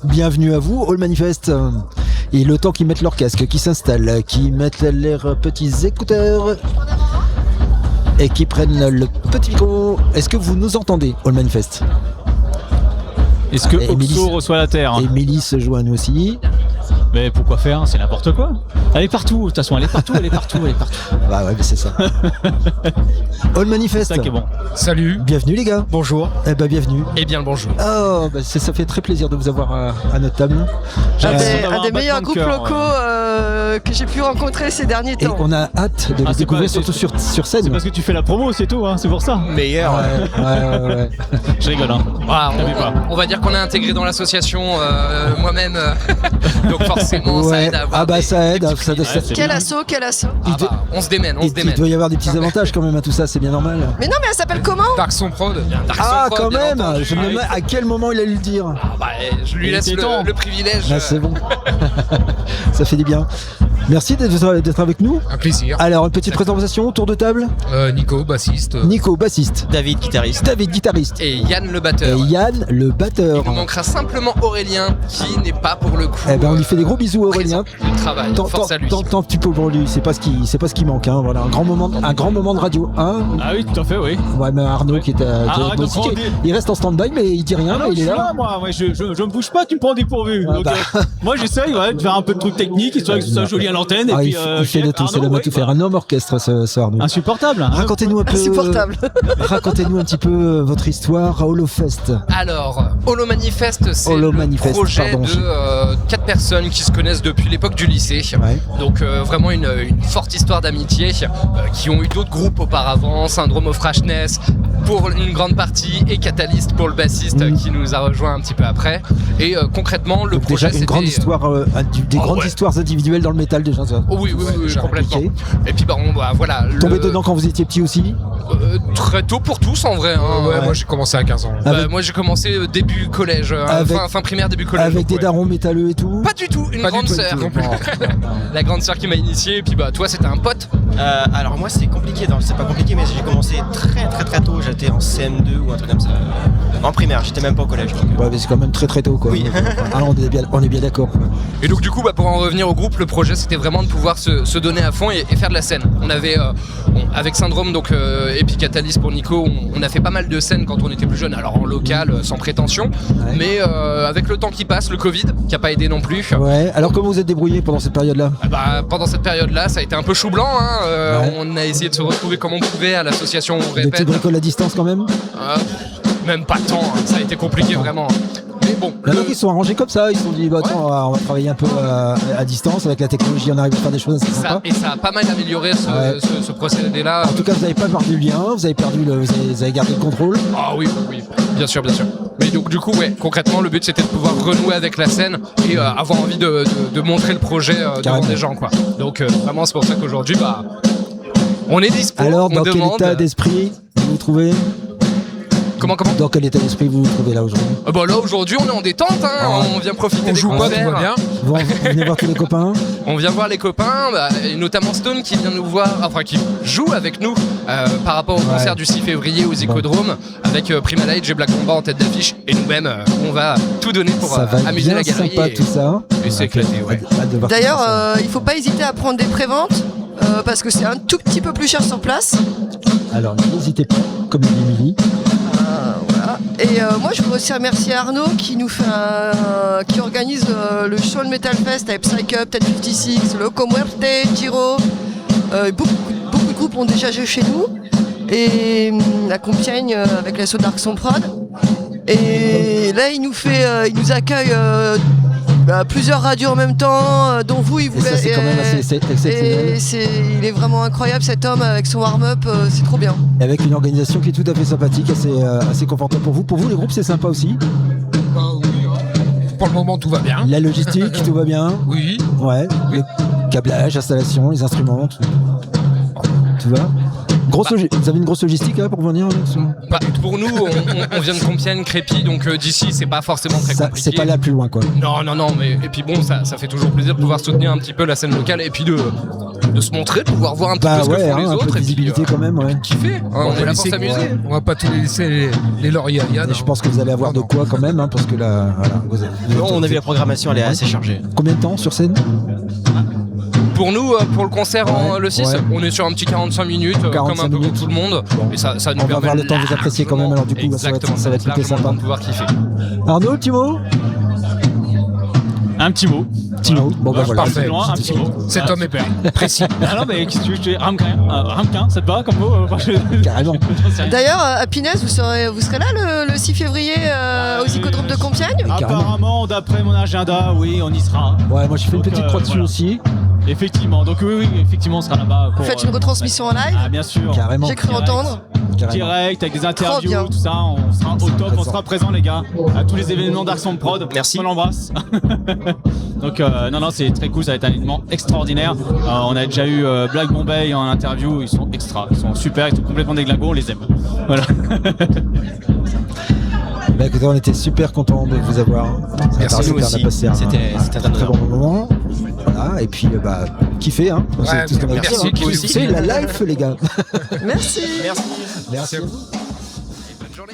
Bienvenue à vous, All Manifest. Et le temps qu'ils mettent leur casque, qu'ils s'installent, qu'ils mettent leurs petits écouteurs et qu'ils prennent le petit micro. Est-ce que vous nous entendez, All Manifest? Est-ce que Oxo reçoit la Terre? Et Mélis se joint à nous aussi. Mais pourquoi faire? C'est n'importe quoi. Elle est partout, de toute façon, elle est partout. Bah ouais, mais c'est ça. All Manifest. C'est ça qui est bon. Salut. Bienvenue les gars. Bonjour. Eh ben bienvenue. Eh bien le bonjour. Oh, bah ça fait très plaisir de vous avoir à notre table. Un des meilleurs groupes locaux que j'ai pu rencontrer ces derniers Et temps. on a hâte de les découvrir, surtout sur scène. C'est parce que tu fais la promo, c'est tout, hein, c'est pour ça. Meilleur. Ouais. Je rigole, hein. Voilà, on va dire qu'on est intégré dans l'association moi-même. Donc forcément ça aide à avoir ça aide. Quel assaut. on se démène. Il doit y avoir des petits avantages quand même à tout ça, c'est bien normal. Mais non, mais elle s'appelle comment? Darkson Prod. Quand même. Je me demande à quel moment il a eu le dire. Je lui laisse le privilège. Là, c'est bon. Ça fait du bien. Merci d'être avec nous. Un plaisir. Alors, une petite présentation, tour de table. Nico, bassiste. Nico, bassiste. David, guitariste. Et Yann, le batteur. Il nous manquera simplement Aurélien, qui n'est pas pour le coup. Eh ben, on lui fait des gros bisous, Aurélien. Il travaille. Force à lui. Tant que tu peux pour lui, c'est pas ce qui manque. Hein. Voilà, un grand moment de radio. Hein. Ah oui, tout à fait, oui. Ouais, mais Arnaud qui est il reste en stand-by, mais il dit rien. Mais il est là. Moi, je me bouge pas, tu me prends dépourvu. Donc, moi, j'essaye de faire un peu de trucs techniques, histoire que ce soit joli à l'antenne. Il fait de tout, c'est l'homme à tout faire. Un homme orchestre, ce Arnaud. Insupportable. Racontez-nous un peu. Insupportable. Racontez-nous un petit peu votre histoire à Holofest. Alors, Holo Manifest, c'est le projet de 4 personnes qui se connaissent depuis l'époque du lycée. Ouais. Donc vraiment une forte histoire d'amitié, qui ont eu d'autres groupes auparavant, Syndrome of Rashness pour une grande partie et Catalyst pour le bassiste qui nous a rejoint un petit peu après. Et concrètement, le donc projet déjà une grande histoire, grandes histoires individuelles dans le métal déjà. Ça. Oui, complètement. Compliqué. Et puis voilà. Tombé dedans quand vous étiez petit aussi? Très tôt pour tous en vrai. Hein. Moi j'ai commencé à 15 ans. Moi j'ai commencé début collège, fin primaire, début collège. Avec des darons métalleux et tout? Pas du tout, une grande sœur. La grande sœur qui m'a initié, et puis toi c'était un pote. Alors moi c'est compliqué, c'est pas compliqué, mais j'ai commencé très tôt, j'étais en CM2 ou un truc comme ça. En primaire, j'étais même pas au collège. Ouais, mais c'est quand même très tôt quoi. Oui. On est bien d'accord. Et donc du coup pour en revenir au groupe, le projet c'était vraiment de pouvoir se donner à fond et faire de la scène. On avait avec Syndrome et puis Catalyst pour Nico, on a fait pas mal de scènes quand on était plus jeune, alors en local sans prétention, mais avec le temps qui passe, le Covid qui a pas aidé non plus. Ouais, alors comment vous êtes débrouillé pendant cette période-là? Pendant cette période-là, ça a été un peu chou blanc, hein. On a essayé de se retrouver comme on pouvait à l'association, on Des répète. petits bricoles à distance quand même? Même pas tant, hein. Ça a été compliqué vraiment. Mais bon. Donc ils se sont arrangés comme ça, ils se sont dit attends, on va travailler un peu à distance, avec la technologie on arrive à faire des choses assez sympas. Et ça a pas mal amélioré ce procédé-là. En tout cas vous n'avez pas perdu le lien, vous avez gardé le contrôle. Ah oui, bien sûr. Mais donc du coup concrètement le but c'était de pouvoir renouer avec la scène et avoir envie de montrer le projet devant des gens quoi. Donc vraiment c'est pour ça qu'aujourd'hui on est dispo. Alors dans quel état d'esprit vous vous trouvez? Comment Dans quel état d'esprit vous vous trouvez là aujourd'hui? Là aujourd'hui on est en détente, hein. On vient profiter des concerts. Tout va bien. Vous venez voir tous les copains? On vient voir les copains, et notamment Stone qui vient nous voir, qui joue avec nous par rapport au concert du 6 février au Zicodrome avec Prima Light et Black Mamba en tête d'affiche et nous-mêmes on va tout donner pour amuser la galerie. Sympa tout ça. Et c'est éclaté, ouais. D'ailleurs, il faut pas hésiter à prendre des préventes parce que c'est un tout petit peu plus cher sur place. Alors n'hésitez pas, comme dit Émilie. Voilà. Et moi je voudrais aussi remercier Arnaud qui nous fait qui organise le Soul Metal Fest avec Psych Up, Ted 56, Loco Muerte, Giro. Beaucoup de groupes ont déjà joué chez nous. Et à Compiègne avec l'assaut Darkson Prod. Et là il nous accueille plusieurs radios en même temps, dont vous, il vous ça c'est quand même assez exceptionnel. Il est vraiment incroyable cet homme avec son warm-up, c'est trop bien. Et avec une organisation qui est tout à fait sympathique, assez confortable pour vous. Pour vous, les groupes, c'est sympa aussi? Pour le moment, tout va bien. La logistique, tout va bien? Oui. Ouais. Le câblage, installation, les instruments, tout va? Vous avez une grosse logistique là pour venir? Pour nous, on vient de Compiègne, Crépy, donc d'ici c'est pas forcément très compliqué. C'est pas là plus loin quoi. Non, mais et puis bon, ça fait toujours plaisir de pouvoir soutenir un petit peu la scène locale et puis de de se montrer, de pouvoir voir un petit Bah peu ce que ouais, font les un peu autres de et puis visibilité quand même, ouais. kiffer. Hein, on est là pour s'amuser. On va pas tous les laisser les lauriers à Yann. Et je pense que vous allez avoir de quoi quand même, parce que là, voilà. Non, on a vu la programmation, elle est assez chargée. Combien de temps sur scène? Pour nous, pour le concert le 6, on est sur un petit 45 minutes, comme 45 un peu minutes. pour tout le monde. Et ça nous On va permet avoir le temps de vous apprécier quand même, alors du coup, exactement, ça va être hyper sympa. de pouvoir kiffer. Arnaud, petit mot? Un petit mot. Petit mot. Bon, bah voilà. Parfait. Loin, un petit mot. Cet homme est précis. Ah non, mais qu'est-ce que tu veux, je te dis ramequin, ça te va comme mot? Carrément. D'ailleurs, à Pinez, vous serez là le 6 février au Psychodrome de Compiègne? Apparemment, d'après mon agenda, oui, on y sera. Ouais, moi j'ai fait une Donc, petite croix dessus voilà. aussi. Effectivement, donc oui, effectivement, on sera là-bas. Vous faites une retransmission en live? Ah, bien sûr. Carrément. J'ai cru Direct. entendre. Carrément. Direct, avec des interviews, bien. tout ça, on sera au top, on présent. sera présent les gars, à tous les événements Dark Sound Prod. Merci. On l'embrasse. Donc non, c'est très cool, ça va être un événement extraordinaire. On a déjà eu Black Bombay en interview, ils sont extra, ils sont super, ils sont complètement déglingos, on les aime. Voilà. Bah écoutez, on était super contents de vous avoir. Merci, nous on a aussi. passé C'était un très honneur. bon moment. Voilà, et puis bah, kiffez, hein. C'est Ouais, tout ce qu'on a à dire, merci, hein. kiffez. C'est la life, les gars. Merci. Merci. Merci. Bonne journée.